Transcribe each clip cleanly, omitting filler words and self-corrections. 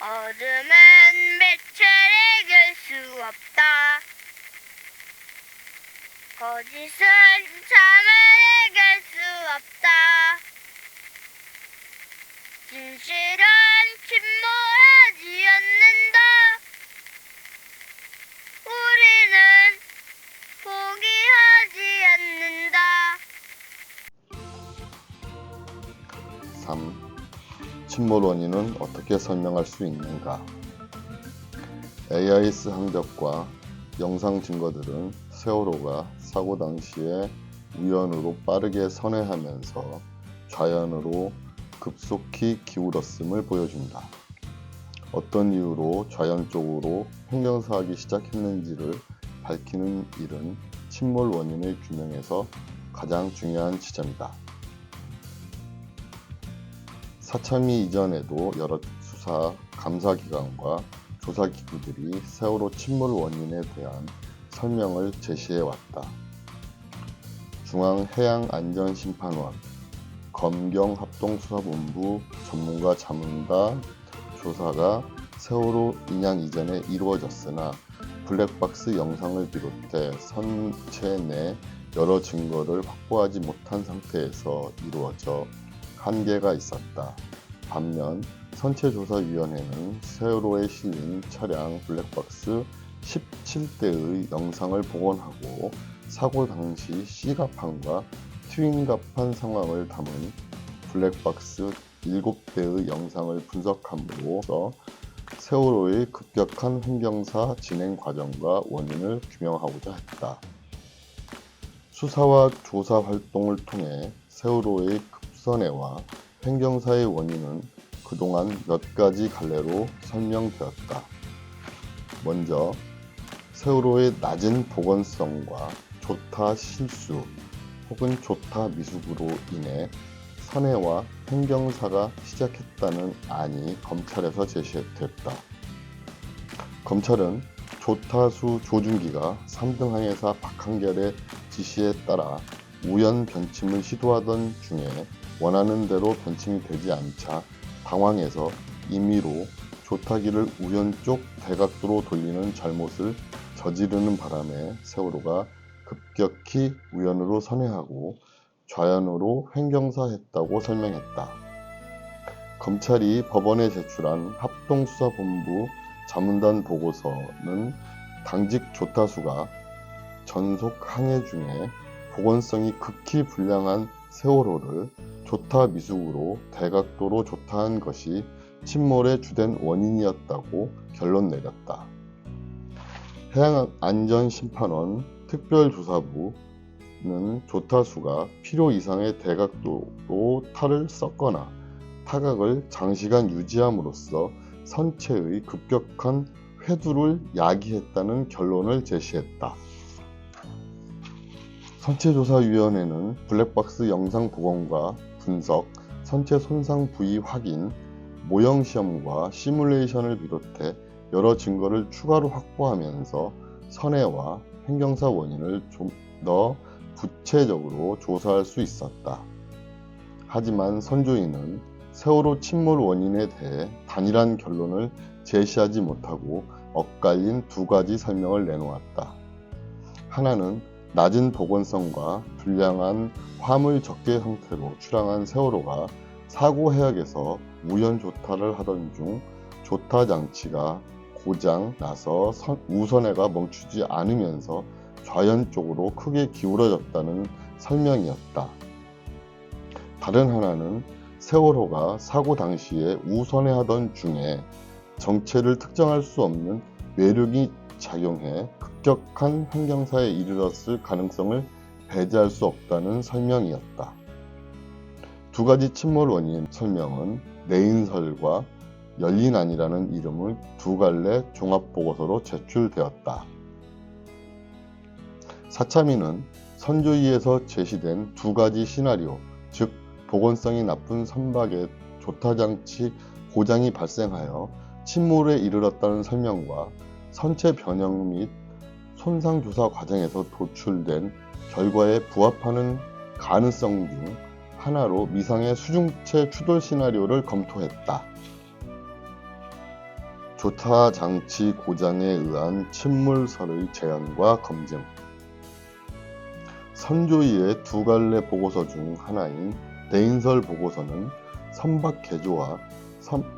어둠은 빛을 이길 수 없다. 거짓은 잠을 이길 수 없다. 진실은 침몰하지 않는다. 우리는 포기하지 않는다. 3. 침몰 원인은 어떻게 설명할 수 있는가? AIS 항적과 영상 증거들은 세월호가 사고 당시에 우연으로 빠르게 선회하면서 좌연으로 급속히 기울었음을 보여준다. 어떤 이유로 좌연 쪽으로 횡령사하기 시작했는지를 밝히는 일은 침몰 원인의 규명에서 가장 중요한 지점이다. 사참위 이전에도 여러 수사, 감사기관과 조사기구들이 세월호 침몰 원인에 대한 설명을 제시해왔다. 중앙해양안전심판원, 검경합동수사본부 전문가 자문단 조사가 세월호 인양 이전에 이루어졌으나 블랙박스 영상을 비롯해 선체 내 여러 증거를 확보하지 못한 상태에서 이루어져 한계가 있었다. 반면 선체조사위원회는 세월호에 실린 차량 블랙박스 17대의 영상을 복원하고 사고 당시 C갑판과 트윈갑판 상황을 담은 블랙박스 7대의 영상을 분석함으로써 세월호의 급격한 횡경사 진행 과정과 원인을 규명하고자 했다. 수사와 조사 활동을 통해 세월호의 급선회와 횡경사의 원인은 그동안 몇 가지 갈래로 설명되었다. 먼저 세월호의 낮은 복원성과 조타 실수 혹은 조타 미숙으로 인해 선회와 횡경사가 시작했다는 안이 검찰에서 제시됐다. 검찰은 조타수 조준기가 3등 항해사 박한결의 지시에 따라 우연 변침을 시도하던 중에 원하는 대로 변침이 되지 않자 당황해서 임의로 조타기를 우연 쪽 대각도로 돌리는 잘못을 저지르는 바람에 세월호가 급격히 우연으로 선회하고 좌연으로 횡경사했다고 설명했다. 검찰이 법원에 제출한 합동수사본부 자문단 보고서는 당직 조타수가 전속 항해 중에 복원성이 극히 불량한 세월호를 조타 미숙으로 대각도로 조타한 것이 침몰의 주된 원인이었다고 결론 내렸다. 해양안전심판원 특별조사부는 조타수가 필요 이상의 대각도로 탈을 썼거나 타각을 장시간 유지함으로써 선체의 급격한 회두를 야기했다는 결론을 제시했다. 선체조사위원회는 블랙박스 영상 복원과 분석, 선체 손상 부위 확인, 모형시험과 시뮬레이션을 비롯해 여러 증거를 추가로 확보하면서 선회와 횡경사 원인을 좀 더 구체적으로 조사할 수 있었다. 하지만 선조위는 세월호 침몰 원인에 대해 단일한 결론을 제시하지 못하고 엇갈린 두 가지 설명을 내놓았다. 하나는 낮은 복원성과 불량한 화물 적재 상태로 출항한 세월호가 사고 해역에서 우연 조타를 하던 중 조타 장치가 고장 나서 우선회가 멈추지 않으면서 좌연 쪽으로 크게 기울어졌다는 설명이었다. 다른 하나는 세월호가 사고 당시에 우선회하던 중에 정체를 특정할 수 없는 외력이 작용해 급격한 횡경사에 이르렀을 가능성을 배제할 수 없다는 설명이었다. 두 가지 침몰 원인 설명은 내인설과 열린안이라는 이름의 두 갈래 종합보고서로 제출되었다. 사참위는 선조위에서 제시된 두 가지 시나리오, 즉 복원성이 나쁜 선박의 조타장치 고장이 발생하여 침몰에 이르렀다는 설명과 선체 변형 및 손상조사 과정에서 도출된 결과에 부합하는 가능성 중 하나로 미상의 수중체 추돌 시나리오를 검토했다. 조타 장치 고장에 의한 침몰설의 재현과 검증. 선조위의 두 갈래 보고서 중 하나인 내인설 보고서는 선박 개조와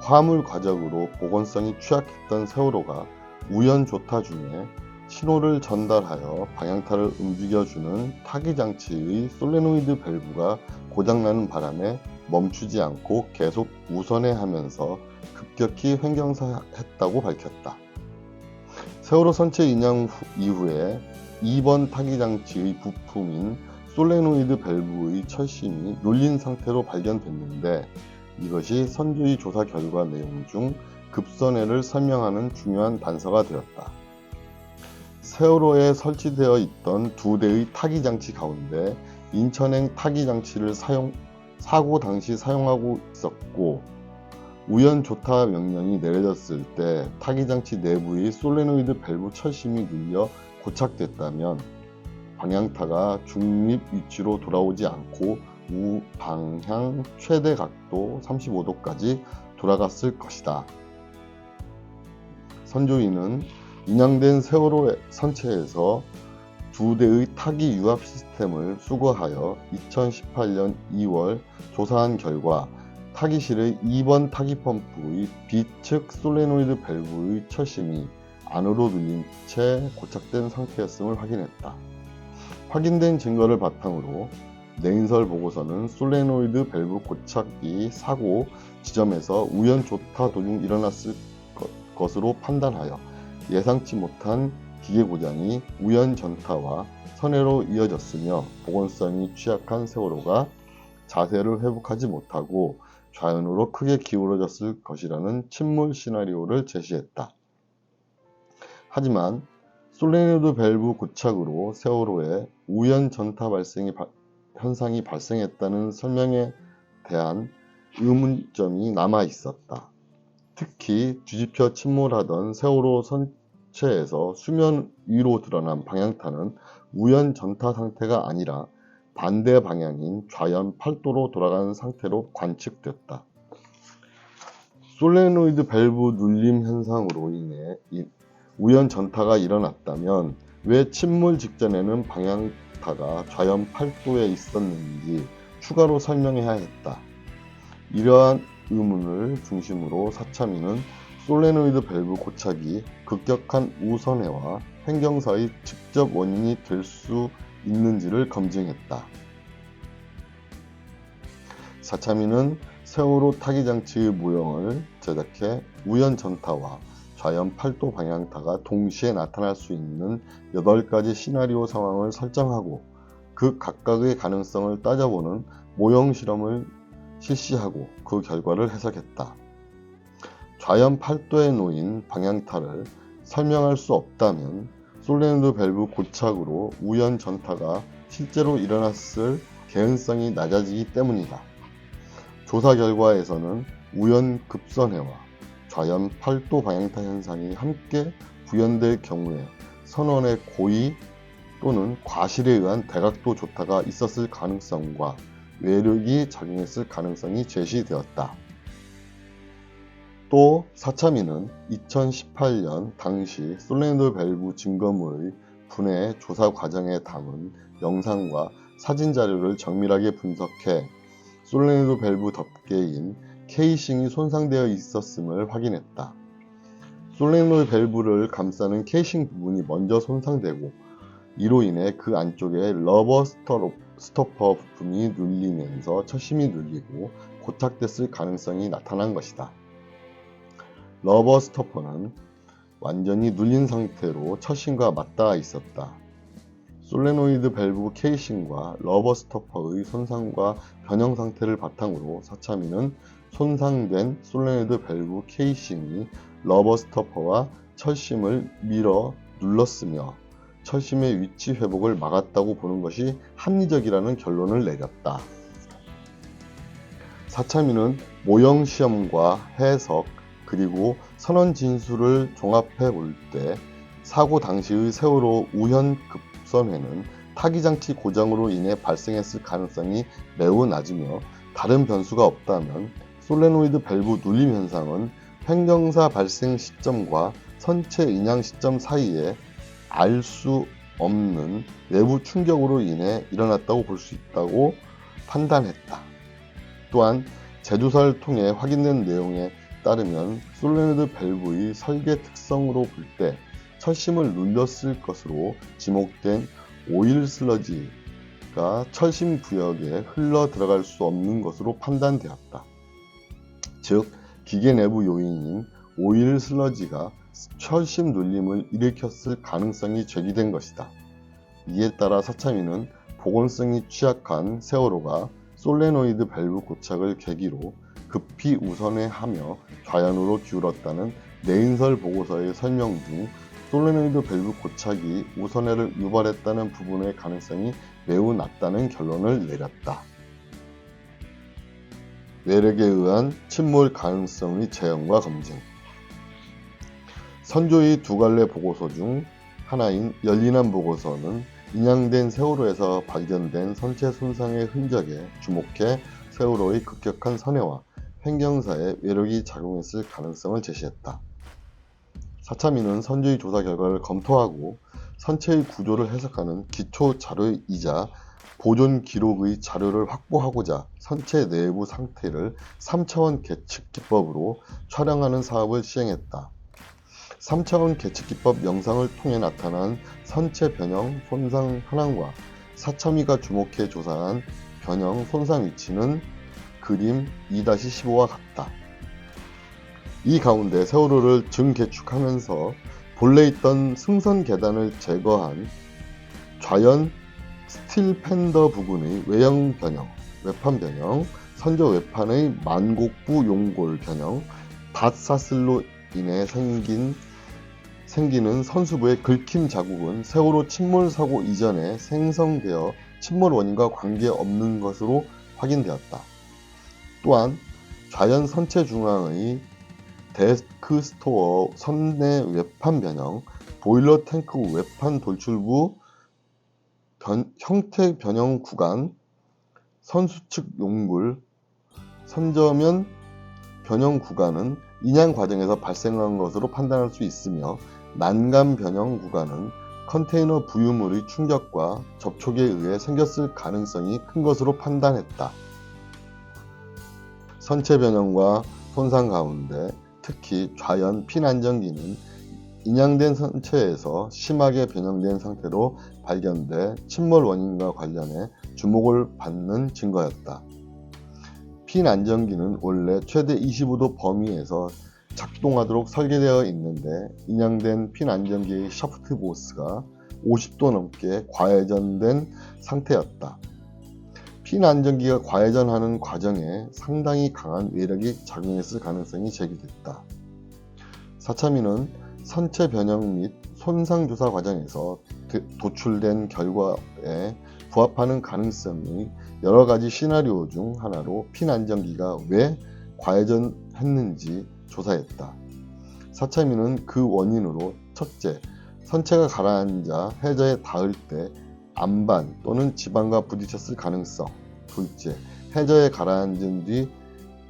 화물 과적으로 보건성이 취약했던 세월호가 우연 조타 중에 신호를 전달하여 방향타를 움직여주는 타기 장치의 솔레노이드 밸브가 고장나는 바람에 멈추지 않고 계속 우선해하면서 급격히 횡경사했다고 밝혔다. 세월호 선체 인양 이후에 2번 타기 장치의 부품인 솔레노이드 밸브의 철심이 눌린 상태로 발견됐는데 이것이 선조위 조사 결과 내용 중 급선회를 설명하는 중요한 단서가 되었다. 세월호에 설치되어 있던 두 대의 타기 장치 가운데 인천행 타기 장치를 사고 당시 사용하고 있었고 우연 조타 명령이 내려졌을 때 타기 장치 내부의 솔레노이드 밸브 철심이 눌려 고착됐다면 방향타가 중립 위치로 돌아오지 않고 우방향 최대 각도 35도까지 돌아갔을 것이다. 선조위는 인양된 세월호 선체에서 두 대의 타기 유압 시스템을 수거하여 2018년 2월 조사한 결과 타기실의 2번 타기 펌프의 B측 솔레노이드 밸브의 철심이 안으로 눌린 채 고착된 상태였음을 확인했다. 확인된 증거를 바탕으로 내인설 보고서는 솔레노이드 밸브 고착이 사고 지점에서 우연 조타 도중 일어났을 것으로 판단하여 예상치 못한 기계 고장이 우연 전타와 선회로 이어졌으며 보건성이 취약한 세월호가 자세를 회복하지 못하고 좌연으로 크게 기울어졌을 것이라는 침몰 시나리오를 제시했다. 하지만 솔레노이드 밸브 고착으로 세월호에 우연 전타 현상이 발생했다는 설명에 대한 의문점이 남아 있었다. 특히 뒤집혀 침몰하던 세월호 선체에서 수면 위로 드러난 방향타는 우연 전타 상태가 아니라 반대 방향인 좌연 8도로 돌아간 상태로 관측됐다. 솔레노이드 밸브 눌림 현상으로 인해 우연 전타가 일어났다면 왜 침몰 직전에는 방향타가 좌연 8도에 있었는지 추가로 설명해야 했다. 이러한 의문을 중심으로 사참위는 솔레노이드 밸브 고착이 급격한 우선회와 횡경사의 직접 원인이 될 수 있는지를 검증했다. 사참위는 세월호 타기 장치의 모형을 제작해 우연 전타와 좌연 8도 방향타가 동시에 나타날 수 있는 8가지 시나리오 상황을 설정하고 그 각각의 가능성을 따져보는 모형 실험을 실시하고 그 결과를 해석했다. 좌연 8도에 놓인 방향타를 설명할 수 없다면 솔레노이드 밸브 고착으로 우연 전타가 실제로 일어났을 개연성이 낮아지기 때문이다. 조사 결과에서는 우연 급선회와 좌연 8도 방향타 현상이 함께 구현될 경우에 선원의 고의 또는 과실에 의한 대각도 조타가 있었을 가능성과 외력이 작용했을 가능성이 제시되었다. 또 사참위는 2018년 당시 솔레노이드 밸브 증거물의 분해 조사 과정에 담은 영상과 사진 자료를 정밀하게 분석해 솔레노이드 밸브 덮개인 케이싱이 손상되어 있었음을 확인했다. 솔레노이드 밸브를 감싸는 케이싱 부분이 먼저 손상되고 이로 인해 그 안쪽에 러버 스토퍼 부품이 눌리면서 철심이 눌리고 고착됐을 가능성이 나타난 것이다. 러버 스토퍼는 완전히 눌린 상태로 철심과 맞닿아 있었다. 솔레노이드 밸브 케이싱과 러버 스토퍼의 손상과 변형 상태를 바탕으로 사참위는 손상된 솔레노이드 밸브 케이싱이 러버 스토퍼와 철심을 밀어 눌렀으며 철심의 위치 회복을 막았다고 보는 것이 합리적이라는 결론을 내렸다. 사참위는 모형 시험과 해석 그리고 선원 진술을 종합해 볼 때 사고 당시의 세월호 우연 급선회는 타기장치 고장으로 인해 발생했을 가능성이 매우 낮으며 다른 변수가 없다면 솔레노이드 밸브 눌림 현상은 횡경사 발생 시점과 선체 인양 시점 사이에 알 수 없는 외부 충격으로 인해 일어났다고 볼 수 있다고 판단했다. 또한 제조사를 통해 확인된 내용에 따르면 솔레노이드 밸브의 설계 특성으로 볼 때 철심을 눌렸을 것으로 지목된 오일 슬러지가 철심 구역에 흘러 들어갈 수 없는 것으로 판단되었다. 즉, 기계 내부 요인인 오일 슬러지가 철심 눌림을 일으켰을 가능성이 제기된 것이다. 이에 따라 사참위는 보건성이 취약한 세월호가 솔레노이드 밸브 고착을 계기로 급히 우선회하며 좌연으로 기울었다는 내인설 보고서의 설명 중 솔레노이드 밸브 고착이 우선회를 유발했다는 부분의 가능성이 매우 낮다는 결론을 내렸다. 외력에 의한 침몰 가능성의 재현과 검증. 선조의 두 갈래 보고서 중 하나인 열린함 보고서는 인양된 세월호에서 발견된 선체 손상의 흔적에 주목해 세월호의 급격한 선회와 횡경사에 외력이 작용했을 가능성을 제시했다. 사참위는 선조의 조사 결과를 검토하고 선체의 구조를 해석하는 기초 자료이자 보존 기록의 자료를 확보하고자 선체 내부 상태를 3차원 계측 기법으로 촬영하는 사업을 시행했다. 3차원 계측 기법 영상을 통해 나타난 선체 변형 손상 현황과 사참위가 주목해 조사한 변형 손상 위치는 그림 2-15와 같다. 이 가운데 세월호를 증개축하면서 본래 있던 승선 계단을 제거한 좌연 스틸 팬더 부근의 외형 변형, 외판 변형, 선조 외판의 만곡부 용골 변형, 닷사슬로 인해 생기는 선수부의 긁힘 자국은 세월호 침몰 사고 이전에 생성되어 침몰 원인과 관계없는 것으로 확인되었다. 또한 좌연 선체 중앙의 데스크 스토어 선내 외판 변형, 보일러 탱크 외판 돌출부 형태 변형 구간, 선수측 용굴, 선저면 변형 구간은 인양 과정에서 발생한 것으로 판단할 수 있으며 난간 변형 구간은 컨테이너 부유물의 충격과 접촉에 의해 생겼을 가능성이 큰 것으로 판단했다. 선체 변형과 손상 가운데 특히 좌연 핀 안정기는 인양된 선체에서 심하게 변형된 상태로 발견돼 침몰 원인과 관련해 주목을 받는 증거였다. 핀 안정기는 원래 최대 25도 범위에서 작동하도록 설계되어 있는데 인양된 핀 안정기의 샤프트 보스가 50도 넘게 과회전된 상태였다. 핀 안정기가 과회전하는 과정에 상당히 강한 외력이 작용했을 가능성이 제기됐다. 사참위는 선체 변형 및 손상 조사 과정에서 도출된 결과에 부합하는 가능성의 여러 가지 시나리오 중 하나로 핀 안정기가 왜 과회전했는지 조사했다. 사참위는 그 원인으로 첫째, 선체가 가라앉아 해저에 닿을 때 안반 또는 지반과 부딪혔을 가능성, 둘째, 해저에 가라앉은 뒤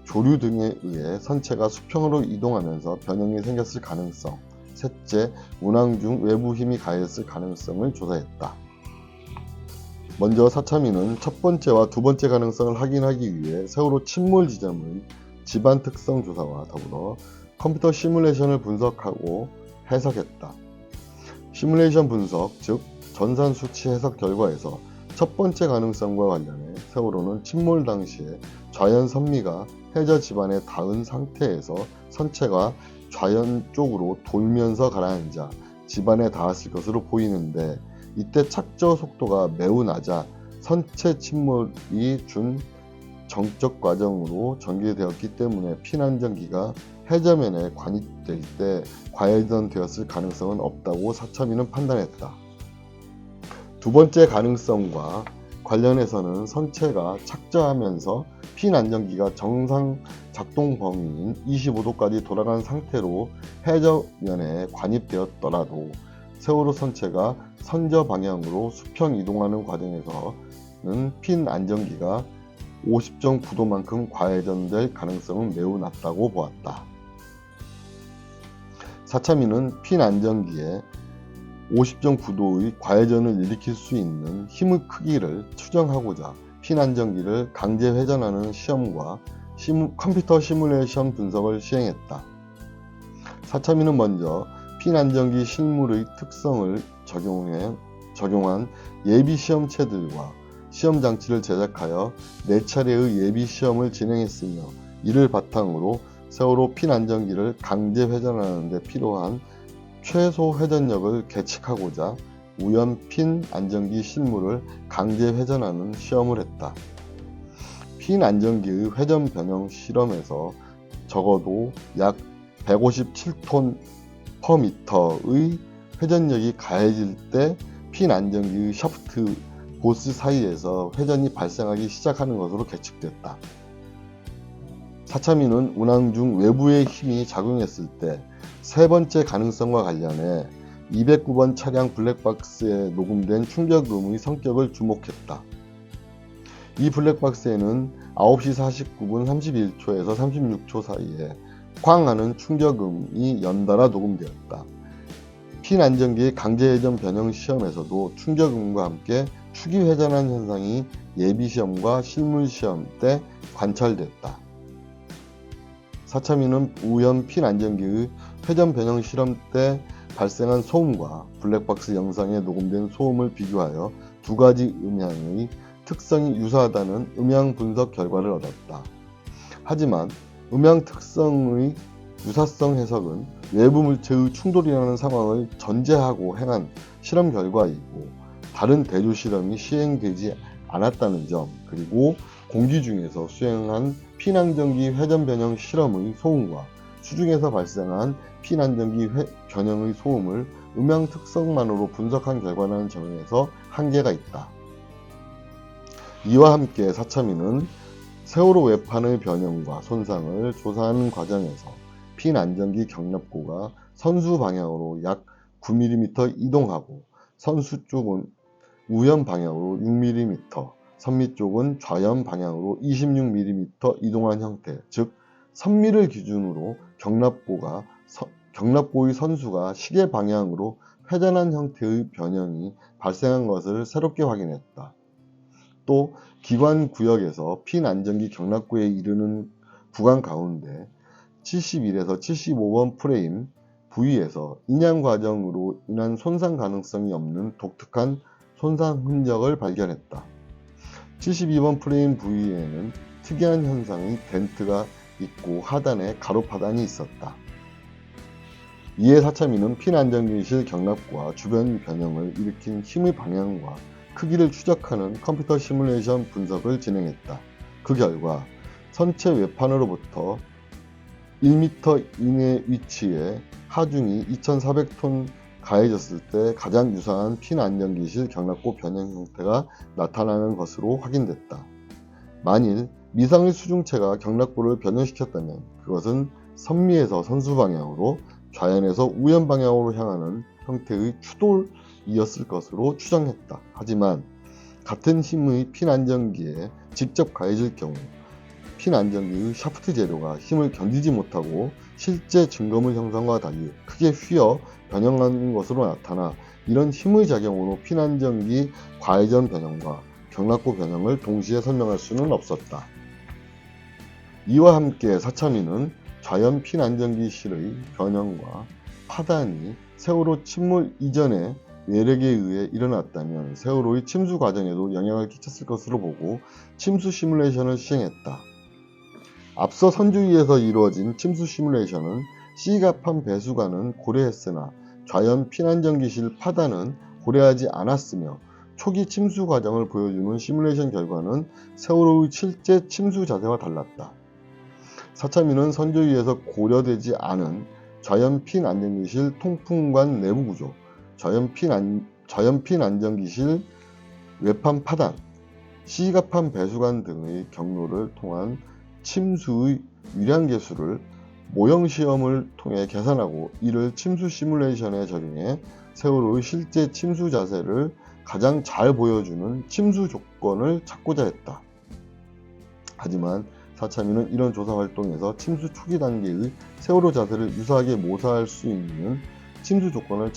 조류 등에 의해 선체가 수평으로 이동하면서 변형이 생겼을 가능성, 셋째, 운항 중 외부 힘이 가했을 가능성을 조사했다. 먼저 사참위는 첫 번째와 두 번째 가능성을 확인하기 위해 세월호 침몰 지점의 지반 특성 조사와 더불어 컴퓨터 시뮬레이션을 분석하고 해석했다. 시뮬레이션 분석, 즉 전산 수치 해석 결과에서 첫 번째 가능성과 관련해 세월호는 침몰 당시에 좌연 선미가 해저 지반에 닿은 상태에서 선체가 좌연 쪽으로 돌면서 가라앉아 지반에 닿았을 것으로 보이는데 이때 착저 속도가 매우 낮아 선체 침몰이 준 정적 과정으로 전개되었기 때문에 핀 안정기가 해저면에 관입될 때 과회전되었을 가능성은 없다고 사참위는 판단했다. 두 번째 가능성과 관련해서는 선체가 착저하면서 핀 안정기가 정상 작동 범위인 25도까지 돌아간 상태로 해저면에 관입되었더라도 세월호 선체가 선저 방향으로 수평 이동하는 과정에서는 핀 안정기가 50.9도만큼 과회전될 가능성은 매우 낮다고 보았다. 사차민은 핀 안정기에 50.9도의 과회전을 일으킬 수 있는 힘의 크기를 추정하고자 핀 안정기를 강제 회전하는 시험과 컴퓨터 시뮬레이션 분석을 시행했다. 사차민은 먼저 핀 안정기 실물의 특성을 적용한 예비 시험체들과 시험 장치를 제작하여 4차례의 예비 시험을 진행했으며, 이를 바탕으로 세월호 핀 안정기를 강제 회전하는 데 필요한 최소 회전력을 계측하고자 우연 핀 안정기 실물을 강제 회전하는 시험을 했다. 핀 안정기의 회전 변형 실험에서 적어도 약 157톤 per m의 회전력이 가해질 때 핀 안정기의 샤프트 보스 사이에서 회전이 발생하기 시작하는 것으로 계측됐다. 사차민은 운항 중 외부의 힘이 작용했을 때 세 번째 가능성과 관련해 209번 차량 블랙박스에 녹음된 충격음의 성격을 주목했다. 이 블랙박스에는 9시 49분 31초에서 36초 사이에 쾅 하는 충격음이 연달아 녹음되었다. 핀 안정기의 강제회전 변형 시험에서도 충격음과 함께 축이 회전한 현상이 예비시험과 실물시험 때 관찰됐다. 사차민은 우연 핀 안정기의 회전 변형 실험 때 발생한 소음과 블랙박스 영상에 녹음된 소음을 비교하여 두 가지 음향의 특성이 유사하다는 음향 분석 결과를 얻었다. 하지만 음향 특성의 유사성 해석은 외부 물체의 충돌이라는 상황을 전제하고 행한 실험 결과이고, 다른 대조 실험이 시행되지 않았다는 점, 그리고 공기 중에서 수행한 핀 안정기 회전 변형 실험의 소음과 수중에서 발생한 핀 안정기 변형의 소음을 음향 특성만으로 분석한 결과라는 점에서 한계가 있다. 이와 함께 사차민은 세월호 외판의 변형과 손상을 조사하는 과정에서 핀 안정기 경납고가 선수 방향으로 약 9mm 이동하고 선수 쪽은 우연 방향으로 6mm, 선미 쪽은 좌연 방향으로 26mm 이동한 형태, 즉 선미를 기준으로 경납고의 선수가 시계 방향으로 회전한 형태의 변형이 발생한 것을 새롭게 확인했다. 또 기관 구역에서 핀 안정기 경납고에 이르는 구간 가운데 71에서 75번 프레임 부위에서 인양 과정으로 인한 손상 가능성이 없는 독특한 손상 흔적을 발견했다. 72번 프레임 부위에는 특이한 현상의 덴트가 있고 하단에 가로파단이 있었다. 이에 사차민은 핀 안정기실 경납고와 주변 변형을 일으킨 힘의 방향과 크기를 추적하는 컴퓨터 시뮬레이션 분석을 진행했다. 그 결과 선체 외판으로부터 1m 이내 위치에 하중이 2400톤 가해졌을 때 가장 유사한 핀 안정기실 경납고 변형 형태가 나타나는 것으로 확인됐다. 만일 미상의 수중체가 경납고를 변형시켰다면 그것은 선미에서 선수 방향으로, 좌연에서 우연 방향으로 향하는 형태의 추돌이었을 것으로 추정했다. 하지만 같은 힘의 핀 안정기에 직접 가해질 경우 핀 안정기의 샤프트 재료가 힘을 견디지 못하고 실제 증거물 형상과 달리 크게 휘어 변형한 것으로 나타나, 이런 힘의 작용으로 핀 안정기 과회전 변형과 경납고 변형을 동시에 설명할 수는 없었다. 이와 함께 사차민은 좌연 핀 안정기 실의 변형과 파단이 세월호 침몰 이전의 외력에 의해 일어났다면 세월호의 침수 과정에도 영향을 끼쳤을 것으로 보고 침수 시뮬레이션을 시행했다. 앞서 선주위에서 이루어진 침수 시뮬레이션은 C갑판 배수관은 고려했으나 좌연 핀 안정기실 파단은 고려하지 않았으며, 초기 침수 과정을 보여주는 시뮬레이션 결과는 세월호의 실제 침수 자세와 달랐다. 사차민은 선조위에서 고려되지 않은 좌연 핀 안정기실 통풍관 내부 구조, 좌연 핀 안정기실 외판 파단, C갑판 배수관 등의 경로를 통한 침수의 유량계수를 모형시험을 통해 계산하고 이를 침수 시뮬레이션에 적용해 세월호의 실제 침수 자세를 가장 잘 보여주는 침수 조건을 찾고자 했다. 하지만 사참위는 이런 조사 활동에서 침수 초기 단계의 세월호 자세를 유사하게 모사할 수 있는 침수 조건을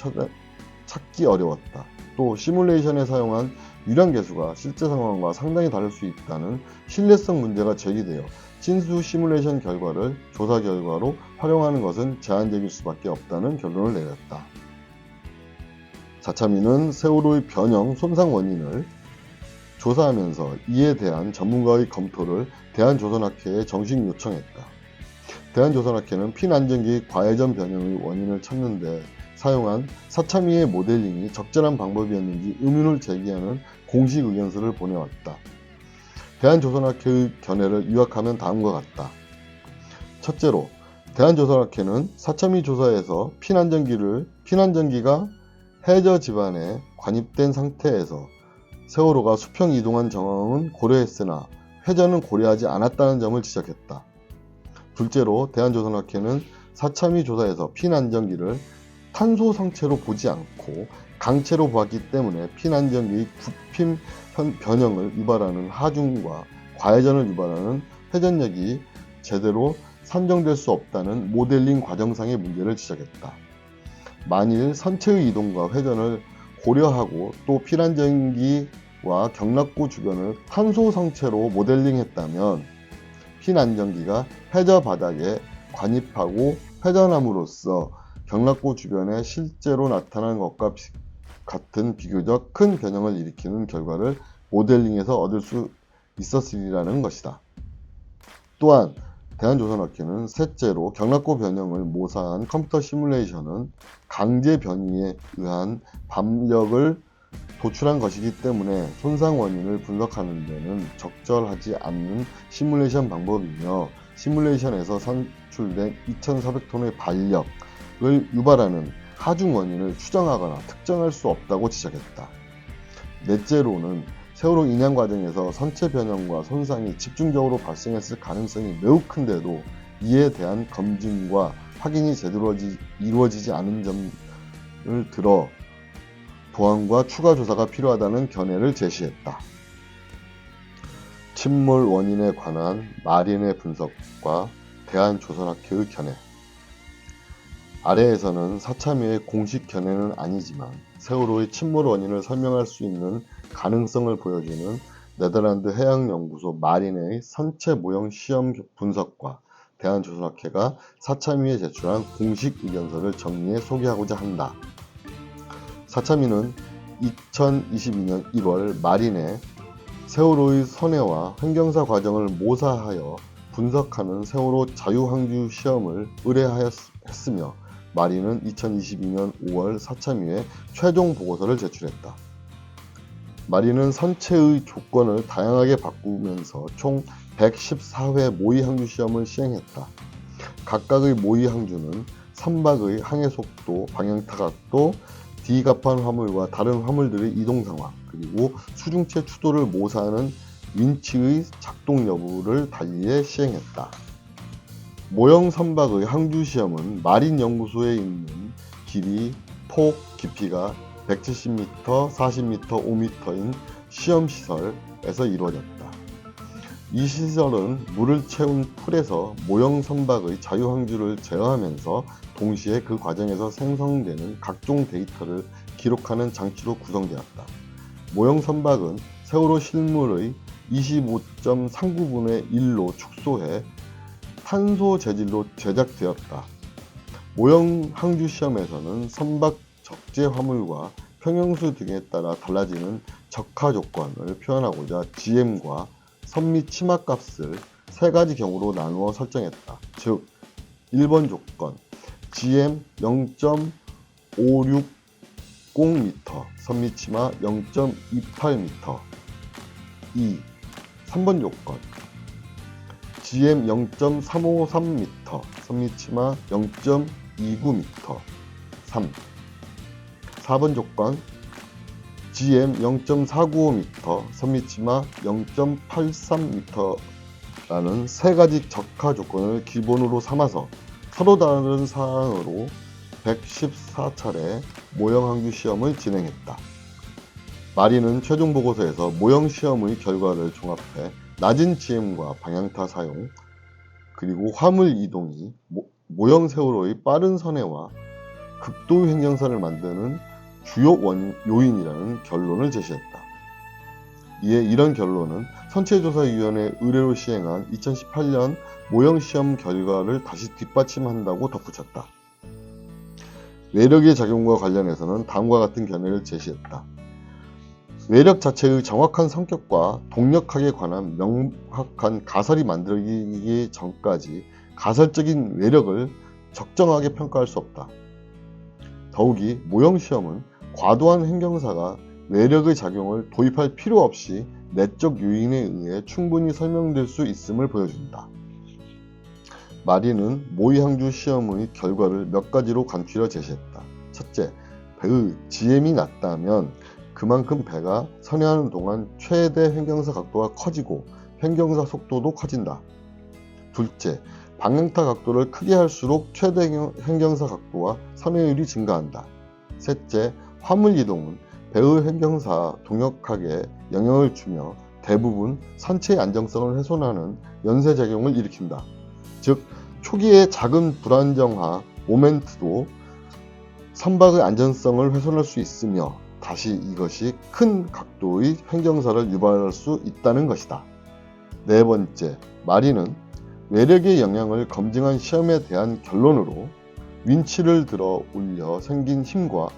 찾기 어려웠다. 또 시뮬레이션에 사용한 유량 계수가 실제 상황과 상당히 다를 수 있다는 신뢰성 문제가 제기되어 침수 시뮬레이션 결과를 조사 결과로 활용하는 것은 제한적일 수밖에 없다는 결론을 내렸다. 사참위는 세월호의 변형, 손상 원인을 조사하면서 이에 대한 전문가의 검토를 대한조선학회에 정식 요청했다. 대한조선학회는 피난전기의 과회전 변형의 원인을 찾는 데 사용한 사참위의 모델링이 적절한 방법이었는지 의문을 제기하는 공식 의견서를 보내왔다. 대한조선학회의 견해를 요약하면 다음과 같다. 첫째로, 대한조선학회는 사참위 조사에서 피난전기가 해저 지반에 관입된 상태에서 세월호가 수평 이동한 정황은 고려했으나 회전은 고려하지 않았다는 점을 지적했다. 둘째로, 대한조선학회는 사참위 조사에서 피난전기를 탄소 성체로 보지 않고 강체로 보았기 때문에 피난전기의 부핀 변형을 유발하는 하중과 과회전을 유발하는 회전력이 제대로 산정될 수 없다는 모델링 과정상의 문제를 지적했다. 만일 선체의 이동과 회전을 고려하고 또 피난전기와 경락구 주변을 탄소 성체로 모델링했다면 피난전기가 해저 바닥에 관입하고 회전함으로써 경락구 주변에 실제로 나타난 것과 같은 비교적 큰 변형을 일으키는 결과를 모델링에서 얻을 수 있었으리라는 것이다. 또한 대한조선학회는 셋째로 경락구 변형을 모사한 컴퓨터 시뮬레이션은 강제 변이에 의한 반력을 도출한 것이기 때문에 손상 원인을 분석하는 데는 적절하지 않는 시뮬레이션 방법이며 시뮬레이션에서 산출된 2,400톤의 반력을 유발하는 하중 원인을 추정하거나 특정할 수 없다고 지적했다. 넷째로는 세월호 인양 과정에서 선체 변형과 손상이 집중적으로 발생했을 가능성이 매우 큰데도 이에 대한 검증과 확인이 제대로 이루어지지 않은 점을 들어 보완과 추가 조사가 필요하다는 견해를 제시했다. 침몰 원인에 관한 마린의 분석과 대한조선학회의 견해. 아래에서는 사참위의 공식 견해는 아니지만 세월호의 침몰 원인을 설명할 수 있는 가능성을 보여주는 네덜란드 해양연구소 마린의 선체 모형 시험 분석과 대한조선학회가 사참위에 제출한 공식 의견서를 정리해 소개하고자 한다. 사참위는 2022년 1월 마린에 세월호의 선해와 환경사 과정을 모사하여 분석하는 세월호 자유항주 시험을 의뢰했으며 마린은 2022년 5월 사참위에 최종 보고서를 제출했다. 마린은 선체의 조건을 다양하게 바꾸면서 총 114회 모의 항주 시험을 시행했다. 각각의 모의 항주는 선박의 항해 속도, 방향 타각도, 디갑판 화물과 다른 화물들의 이동 상황, 그리고 수중체 추돌을 모사하는 윈치의 작동 여부를 달리해 시행했다. 모형 선박의 항주 시험은 마린 연구소에 있는 길이, 폭, 깊이가 170m, 40m, 5m인 시험시설에서 이루어졌다. 이 시설은 물을 채운 풀에서 모형 선박의 자유항주를 제어하면서 동시에 그 과정에서 생성되는 각종 데이터를 기록하는 장치로 구성되었다. 모형 선박은 세월호 실물의 25.39분의 1로 축소해 탄소 재질로 제작되었다. 모형 항주 시험에서는 선박 적재 화물과 평형수 등에 따라 달라지는 적하 조건을 표현하고자 GM과 선미 치마 값을 세 가지 경우로 나누어 설정했다. 즉, 1번 조건 GM 0.560m, 선미 치마 0.28m. 2. 3번 조건 GM 0.353m, 선미치마 0.29m. 3. 4번 조건 GM 0.495m, 선미치마 0.83m라는 세 가지 적하 조건을 기본으로 삼아서 서로 다른 사항으로 114차례 모형 항주 시험을 진행했다. 마린은 최종 보고서에서 모형 시험의 결과를 종합해 낮은 GM과 방향타 사용, 그리고 화물 이동이 모형 세월호의 빠른 선회와 극도 횡경사를 만드는 주요 요인이라는 결론을 제시했다. 이에 이런 결론은 선체조사위원회 의뢰로 시행한 2018년 모형시험 결과를 다시 뒷받침한다고 덧붙였다. 외력의 작용과 관련해서는 다음과 같은 견해를 제시했다. 외력 자체의 정확한 성격과 동력학에 관한 명확한 가설이 만들어지기 전까지 가설적인 외력을 적정하게 평가할 수 없다. 더욱이 모형시험은 과도한 횡경사가 외력의 작용을 도입할 필요 없이 내적 요인에 의해 충분히 설명될 수 있음을 보여준다. 마린은 모의항주 시험의 결과를 몇 가지로 간추려 제시했다. 첫째, 배의 GM이 낮다면 그만큼 배가 선회하는 동안 최대 횡경사 각도가 커지고 횡경사 속도도 커진다. 둘째, 방향타 각도를 크게 할수록 최대 횡경사 각도와 선회율이 증가한다. 셋째, 화물 이동은 배의 횡경사 동력학에 영향을 주며 대부분 선체의 안정성을 훼손하는 연쇄작용을 일으킨다. 즉, 초기의 작은 불안정화 모멘트도 선박의 안전성을 훼손할 수 있으며 다시 이것이 큰 각도의 횡경사를 유발할 수 있다는 것이다. 네 번째, 마린은 외력의 영향을 검증한 시험에 대한 결론으로 윈치를 들어 올려 생긴 힘과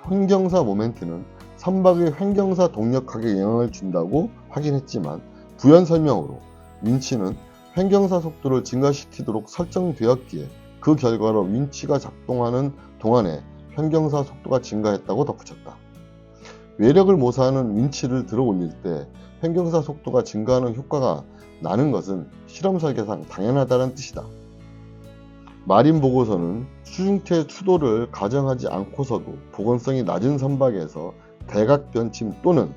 횡경사 모멘트는 선박의 횡경사 동력학에 영향을 준다고 확인했지만 부연 설명으로 윈치는 횡경사 속도를 증가시키도록 설정되었기에 그 결과로 윈치가 작동하는 동안에 횡경사 속도가 증가했다고 덧붙였다. 외력을 모사하는 윈치를 들어 올릴 때 횡경사 속도가 증가하는 효과가 나는 것은 실험 설계상 당연하다는 뜻이다. 마린 보고서는 수중태 추도를 가정하지 않고서도 보건성이 낮은 선박에서 대각 변침 또는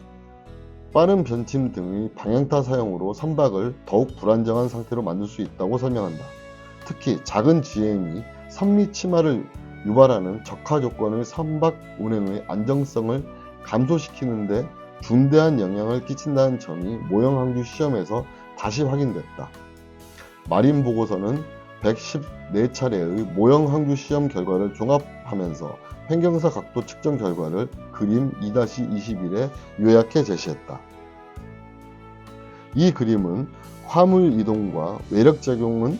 빠른 변침 등의 방향타 사용으로 선박을 더욱 불안정한 상태로 만들 수 있다고 설명한다. 특히 작은 GM이 선미 치마를 유발하는 적하 조건의 선박 운행의 안정성을 감소시키는 데 중대한 영향을 끼친다는 점이 모형항주 시험에서 다시 확인됐다. 마린 보고서는 114차례의 모형항주 시험 결과를 종합하면서 횡경사 각도 측정 결과를 그림 2-21에 요약해 제시했다. 이 그림은 화물 이동과 외력 작용은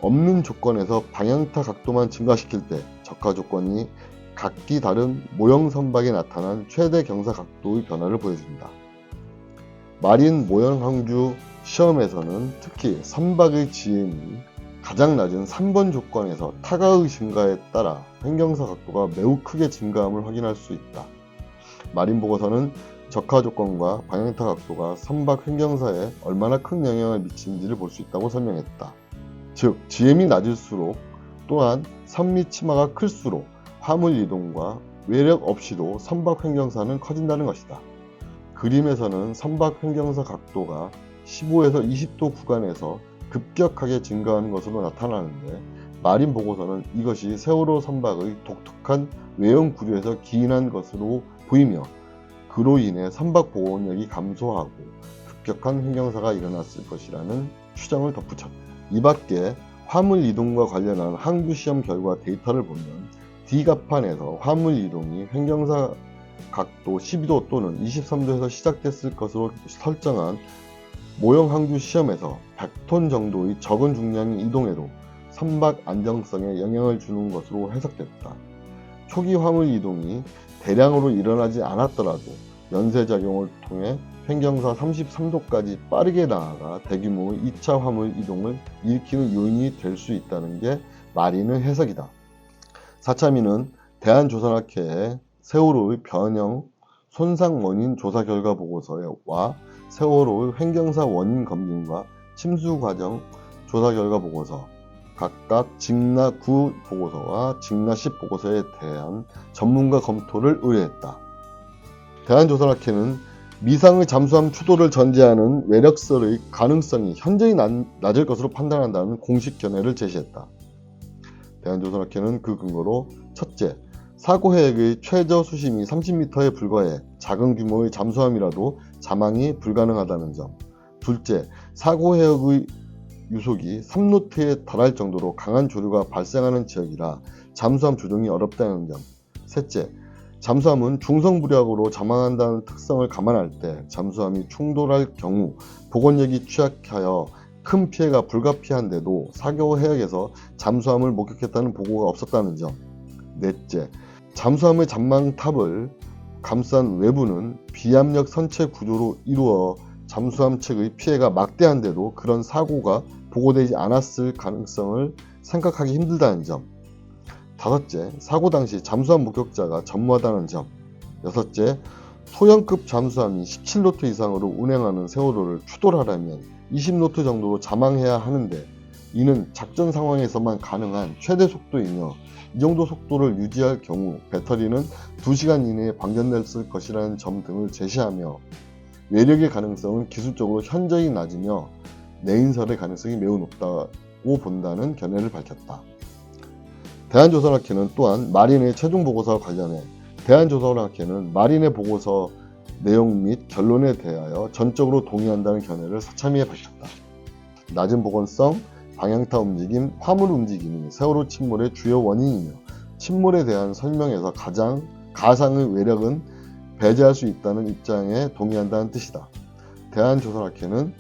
없는 조건에서 방향타 각도만 증가시킬 때 적하 조건이 각기 다른 모형 선박에 나타난 최대 경사 각도의 변화를 보여준다. 마린 모형항주 시험에서는 특히 선박의 GM이 가장 낮은 3번 조건에서 타가의 증가에 따라 횡경사 각도가 매우 크게 증가함을 확인할 수 있다. 마린 보고서는 적하 조건과 방향타 각도가 선박 횡경사에 얼마나 큰 영향을 미치는지를 볼 수 있다고 설명했다. 즉, GM이 낮을수록 또한 선미 치마가 클수록 화물 이동과 외력 없이도 선박 횡경사는 커진다는 것이다. 그림에서는 선박 횡경사 각도가 15에서 20도 구간에서 급격하게 증가하는 것으로 나타나는데 마린 보고서는 이것이 세월호 선박의 독특한 외형 구조에서 기인한 것으로 보이며 그로 인해 선박 보온력이 감소하고 급격한 횡경사가 일어났을 것이라는 추정을 덧붙였다. 이 밖에 화물 이동과 관련한 항주 시험 결과 데이터를 보면 D갑판에서 화물 이동이 횡경사 각도 12도 또는 23도에서 시작됐을 것으로 설정한 모형 항주 시험에서 100톤 정도의 적은 중량이 이동해도 선박 안정성에 영향을 주는 것으로 해석됐다. 초기 화물 이동이 대량으로 일어나지 않았더라도 연쇄작용을 통해 횡경사 33도까지 빠르게 나아가 대규모의 2차 화물 이동을 일으키는 요인이 될 수 있다는 게 마린의 해석이다. 4차미는 대한조선학회의 세월호의 변형 손상 원인 조사 결과 보고서와 세월호의 횡경사 원인 검증과 침수 과정 조사 결과 보고서, 각각 직나 9 보고서와 직나 10 보고서에 대한 전문가 검토를 의뢰했다. 대한조선학회는 미상의 잠수함 추도를 전제하는 외력설의 가능성이 현저히 낮을 것으로 판단한다는 공식 견해를 제시했다. 대한조선학회는 그 근거로 첫째, 사고 해역의 최저 수심이 30m에 불과해 작은 규모의 잠수함이라도 자망이 불가능하다는 점. 둘째, 사고 해역의 유속이 3노트에 달할 정도로 강한 조류가 발생하는 지역이라 잠수함 조종이 어렵다는 점. 셋째, 잠수함은 중성부력으로 잠항한다는 특성을 감안할 때 잠수함이 충돌할 경우 복원력이 취약하여 큰 피해가 불가피한데도 사고 해역에서 잠수함을 목격했다는 보고가 없었다는 점. 넷째, 잠수함의 잠망탑을 감싼 외부는 비압력 선체 구조로 이루어 잠수함 측의 피해가 막대한데도 그런 사고가 보고되지 않았을 가능성을 생각하기 힘들다는 점. 다섯째, 사고 당시 잠수함 목격자가 전무하다는 점. 여섯째, 소형급 잠수함이 17노트 이상으로 운행하는 세월호를 추돌하려면 20노트 정도로 잠항해야 하는데 이는 작전 상황에서만 가능한 최대 속도이며 이 정도 속도를 유지할 경우 배터리는 2시간 이내에 방전됐을 것이라는 점 등을 제시하며 외력의 가능성은 기술적으로 현저히 낮으며 내인설의 가능성이 매우 높다고 본다는 견해를 밝혔다. 대한조선학회는 또한 마린의 최종 보고서와 관련해 대한조선학회는 마린의 보고서 내용 및 결론에 대하여 전적으로 동의한다는 견해를 서참위에 밝혔다. 낮은 복원성, 방향타 움직임, 화물 움직임이 세월호 침몰의 주요 원인이며 침몰에 대한 설명에서 가상의 외력은 배제할 수 있다는 입장에 동의한다는 뜻이다. 대한조선학회는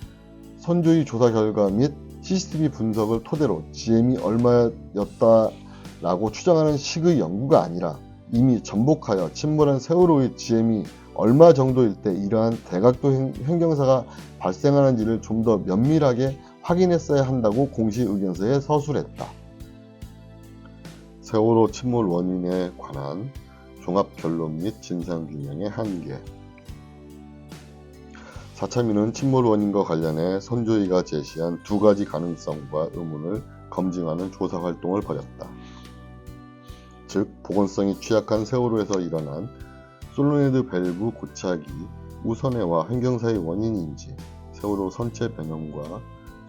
선조의 조사 결과 및 CCTV 분석을 토대로 GM이 얼마였다라고 추정하는 식의 연구가 아니라 이미 전복하여 침몰한 세월호의 GM이 얼마 정도일 때 이러한 대각도 행경사가 발생하는지를 좀 더 면밀하게 확인했어야 한다고 공시 의견서에 서술했다. 세월호 침몰 원인에 관한 종합 결론 및 진상규명의 한계. 사참위는 침몰 원인과 관련해 선조위가 제시한 두 가지 가능성과 의문을 검증하는 조사 활동을 벌였다. 즉, 복원성이 취약한 세월호에서 일어난 솔노이드 밸브 고착이 우선해와 환경사의 원인인지, 세월호 선체 변형과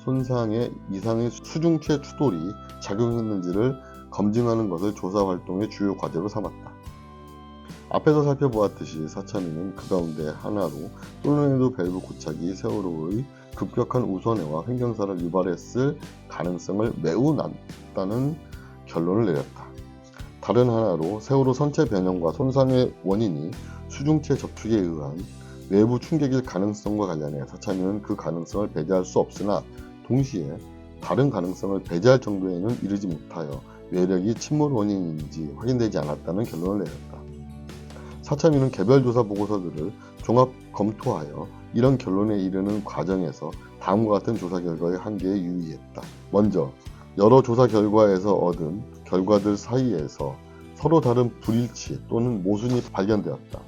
손상의 이상의 수중체 추돌이 작용했는지를 검증하는 것을 조사 활동의 주요 과제로 삼았다. 앞에서 살펴보았듯이 사참위는 그 가운데 하나로 솔노이드 밸브 고착이 세월호의 급격한 우선해와 횡경사를 유발했을 가능성을 매우 낮다는 결론을 내렸다. 다른 하나로 세월호 선체 변형과 손상의 원인이 수중체 접촉에 의한 외부 충격일 가능성과 관련해 사참위는 그 가능성을 배제할 수 없으나 동시에 다른 가능성을 배제할 정도에는 이르지 못하여 외력이 침몰 원인인지 확인되지 않았다는 결론을 내렸다. 사참위는 개별 조사 보고서들을 종합 검토하여 이런 결론에 이르는 과정에서 다음과 같은 조사 결과의 한계에 유의했다. 먼저, 여러 조사 결과에서 얻은 결과들 사이에서 서로 다른 불일치 또는 모순이 발견되었다.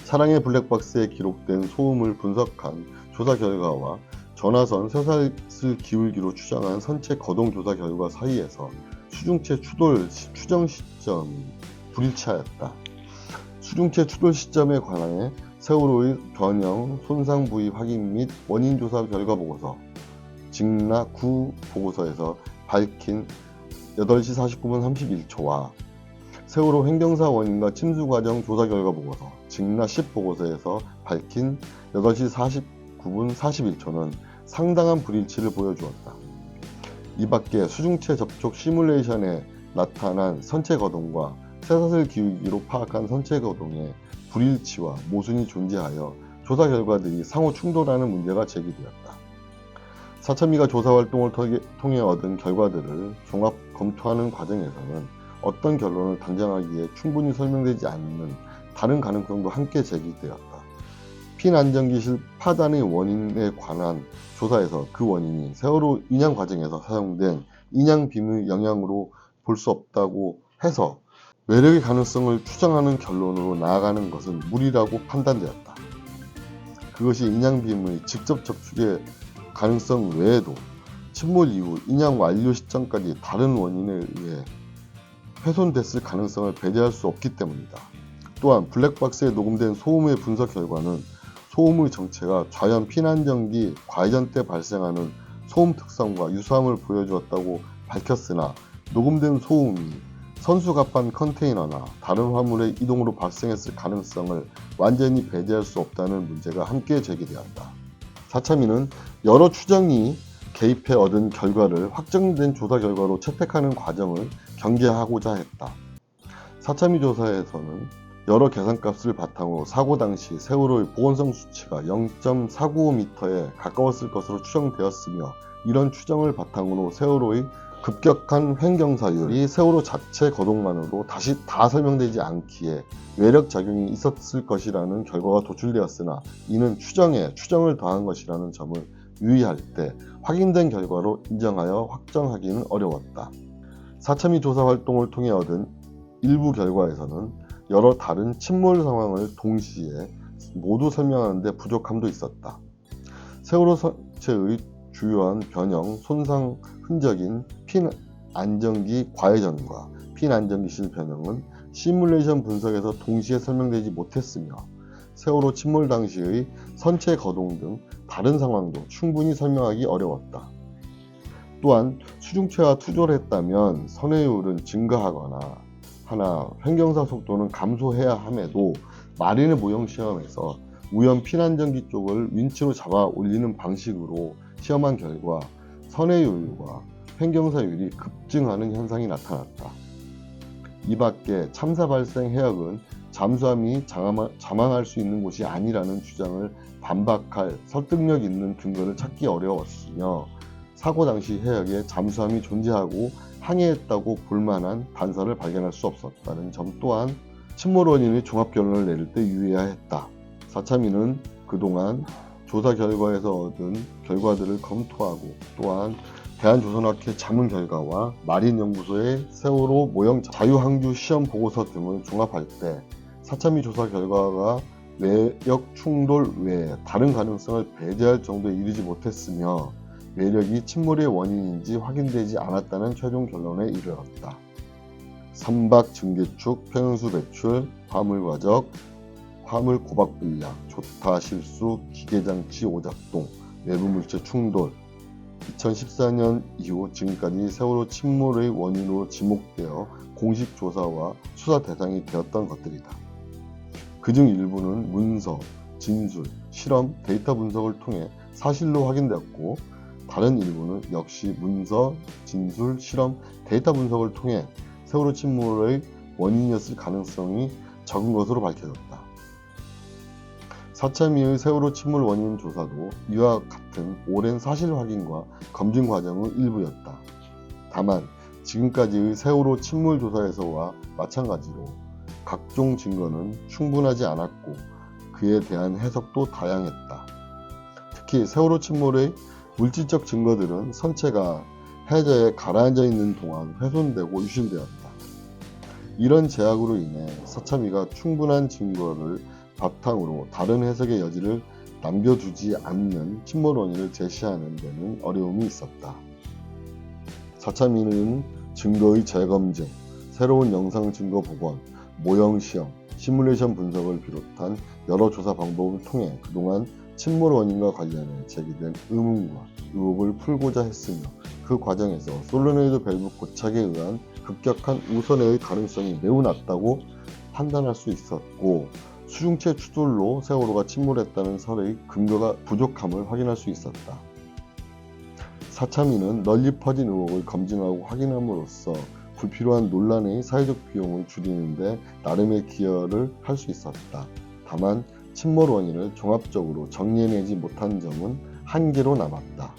차량의 블랙박스에 기록된 소음을 분석한 조사 결과와 전화선 쇠사슬 기울기로 추정한 선체 거동 조사 결과 사이에서 수중체 추돌 추정 시점이 불일치하였다. 수중체 추돌 시점에 관해 세월호의 변형, 손상 부위 확인 및 원인 조사 결과 보고서, 직나 9 보고서에서 밝힌 8시 49분 31초와 세월호 횡경사 원인과 침수 과정 조사 결과 보고서, 직나 10 보고서에서 밝힌 8시 49분 41초는 상당한 불일치를 보여주었다. 이 밖에 수중체 접촉 시뮬레이션에 나타난 선체 거동과 쇠사슬 기울기로 파악한 선체 거동의 불일치와 모순이 존재하여 조사 결과들이 상호 충돌하는 문제가 제기되었다. 사참위가 조사 활동을 통해 얻은 결과들을 종합 검토하는 과정에서는 어떤 결론을 단정하기에 충분히 설명되지 않는 다른 가능성도 함께 제기되었다. 핀 안전기실 파단의 원인에 관한 조사에서 그 원인이 세월호 인양 과정에서 사용된 인양빔의 영향으로 볼 수 없다고 해서 외력의 가능성을 추정하는 결론으로 나아가는 것은 무리라고 판단되었다. 그것이 인양빔의 직접 접촉의 가능성 외에도 침몰 이후 인양 완료 시점까지 다른 원인에 의해 훼손됐을 가능성을 배제할 수 없기 때문이다. 또한 블랙박스에 녹음된 소음의 분석 결과는 소음의 정체가 좌연 피난전기 과회전 때 발생하는 소음 특성과 유사함을 보여주었다고 밝혔으나 녹음된 소음이 선수갑판 컨테이너나 다른 화물의 이동으로 발생했을 가능성을 완전히 배제할 수 없다는 문제가 함께 제기되었다. 사참위는 여러 추정이 개입해 얻은 결과를 확정된 조사 결과로 채택하는 과정을 경계하고자 했다. 사참위 조사에서는 여러 계산값을 바탕으로 사고 당시 세월호의 보건성 수치가 0.495m에 가까웠을 것으로 추정되었으며, 이런 추정을 바탕으로 세월호의 급격한 횡경사율이 세월호 자체 거동만으로 다시 다 설명되지 않기에 외력작용이 있었을 것이라는 결과가 도출되었으나, 이는 추정에 추정을 더한 것이라는 점을 유의할 때 확인된 결과로 인정하여 확정하기는 어려웠다. 사참위 조사 활동을 통해 얻은 일부 결과에서는 여러 다른 침몰 상황을 동시에 모두 설명하는 데 부족함도 있었다. 세월호 선체의 주요한 변형, 손상 흔적인 핀 안정기 과회전과 핀 안정기실 변형은 시뮬레이션 분석에서 동시에 설명되지 못했으며, 세월호 침몰 당시의 선체 거동 등 다른 상황도 충분히 설명하기 어려웠다. 또한 수중체와 투조를 했다면 선회율은 증가하거나 하나 횡경사 속도는 감소해야 함에도 마린의 모형 시험에서 우연 핀안정기 쪽을 윈치로 잡아 올리는 방식으로 시험한 결과 선회율과 횡경사율이 급증하는 현상이 나타났다. 이 밖에 참사 발생 해역은 잠수함이 잠항할 수 있는 곳이 아니라는 주장을 반박할 설득력 있는 근거를 찾기 어려웠으며, 사고 당시 해역에 잠수함이 존재하고 항해했다고 볼만한 단서를 발견할 수 없었다는 점 또한 침몰 원인의 종합 결론을 내릴 때 유의해야 했다. 사참위는 그동안 조사 결과에서 얻은 결과들을 검토하고, 또한 대한조선학회 자문 결과와 마린연구소의 세월호 모형 자유항주 시험 보고서 등을 종합할 때 사참위 조사 결과가 외역 충돌 외에 다른 가능성을 배제할 정도에 이르지 못했으며, 외력이 침몰의 원인인지 확인되지 않았다는 최종 결론에 이르렀다. 선박 증개축, 평형수 배출, 화물 과적, 화물 고박 불량, 조타 실수, 기계장치 오작동, 외부 물체 충돌, 2014년 이후 지금까지 세월호 침몰의 원인으로 지목되어 공식 조사와 수사 대상이 되었던 것들이다. 그중 일부는 문서, 진술, 실험, 데이터 분석을 통해 사실로 확인되었고, 다른 일부는 역시 문서, 진술, 실험, 데이터 분석을 통해 세월호 침몰의 원인이었을 가능성이 적은 것으로 밝혀졌다. 사참위의 세월호 침몰 원인 조사도 이와 같은 오랜 사실 확인과 검증 과정의 일부였다. 다만 지금까지의 세월호 침몰 조사에서와 마찬가지로 각종 증거는 충분하지 않았고, 그에 대한 해석도 다양했다. 특히 세월호 침몰의 물질적 증거들은 선체가 해저에 가라앉아 있는 동안 훼손되고 유실되었다. 이런 제약으로 인해 사참위가 충분한 증거를 바탕으로 다른 해석의 여지를 남겨두지 않는 침몰 원인을 제시하는 데는 어려움이 있었다. 사참위는 증거의 재검증, 새로운 영상 증거 복원, 모형 시험, 시뮬레이션 분석을 비롯한 여러 조사 방법을 통해 그동안 침몰 원인과 관련해 제기된 의문과 의혹을 풀고자 했으며, 그 과정에서 솔레노이드 밸브 고착에 의한 급격한 우선회의 가능성이 매우 낮다고 판단할 수 있었고, 수중체 추돌로 세월호가 침몰했다는 설의 근거가 부족함을 확인할 수 있었다. 사참위는 널리 퍼진 의혹을 검증하고 확인함으로써 불필요한 논란의 사회적 비용을 줄이는 데 나름의 기여를 할 수 있었다. 다만 침몰 원인을 종합적으로 정리해내지 못한 점은 한계로 남았다.